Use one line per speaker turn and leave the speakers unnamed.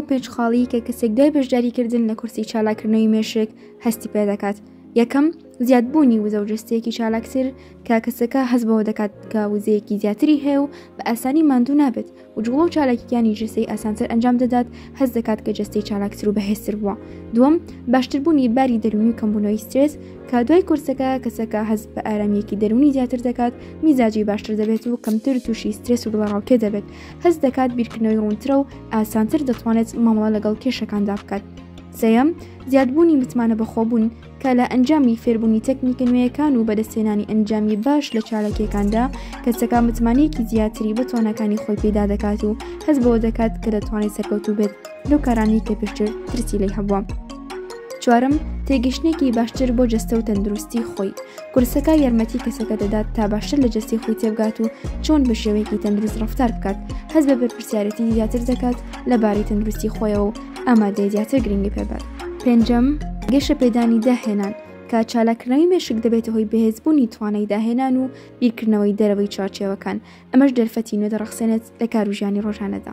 پێچخاڵی کە کەسێک دوای بەشداریکردن لە کورسی چالاکردنەوەی مێشک هەستی پێ دەکات. یەکەم، زیادبوونی وزە و جستەیەکی چالاکتر کە کەسەکە هەست بەوە دەکات کە وزەیەکی زیاتری هەیە و بە ئاسانی ماندوو نابێت و جوڵە و چالاکیەکانی جستەی ئاسانتر ئەنجام دەدات، هەست دەکات کە جستەی چالاکتر و بەهێزتر بووە. دووەم، باشتربوونی باری دەرونی و کەمبوونەوەی سترێس کە دوای کورسەکە کەسەکە هەست بە ئارامیەکی دەرونی زیاتر دەکات، میزاجی باشتر دەبێت و کەمتر تووشی سترێس و بڵاڕاوکێ دەبێت، هەست دەکات بیرکردنەوەی ڕوونترە و ئاسانتر دەتوانێت مامەڵە لەگەڵ کێشەکاندا بکات. سەیەم، زیادبوونی متمانە بەخۆبوون کە لە ئەنجامی فێربوونی تەکنیکە نوێیەکان و بەدەستێنانی ئەنجامی باش لە چالاکیەکاندا کەسەکە متمانەیەکی زیاتری بە توانەکانی خۆی پێدا دەکات و هەست بەوە دەکات کە دەتوانێت سەرکەوتوو بێت لەو کارانی کە پێشتر ترسی لێی هەبووە. چوارم، تێگەشتێکی باشتر بۆ جەستە و تەندروستی خۆی. کورسەکە یارمەتی کەسەکە دەدات تا باشتر لە جەستی خۆی تێبگات و چۆن بە شێوەیەکی تەندروست ڕەفتار بکات، هەست بە بەرپرسیارەتی زیاتر دەکات لەبارەی تەندروستی خۆیەوە و ئامادەی زیاتر گرنگی پێبات. پێنجەم، گەشە پێدانی داهێنان کە چالاکردنەوەی مێشک دەبێتە هۆی بەهێزبوونی توانای داهێنان و بیرکردنەوەی دەرەوەی چارچێوەکان. ئەمەش دەرفەتی نوێ دەڕەخسێنێت لە کار و ژیانی ڕۆژانەدا.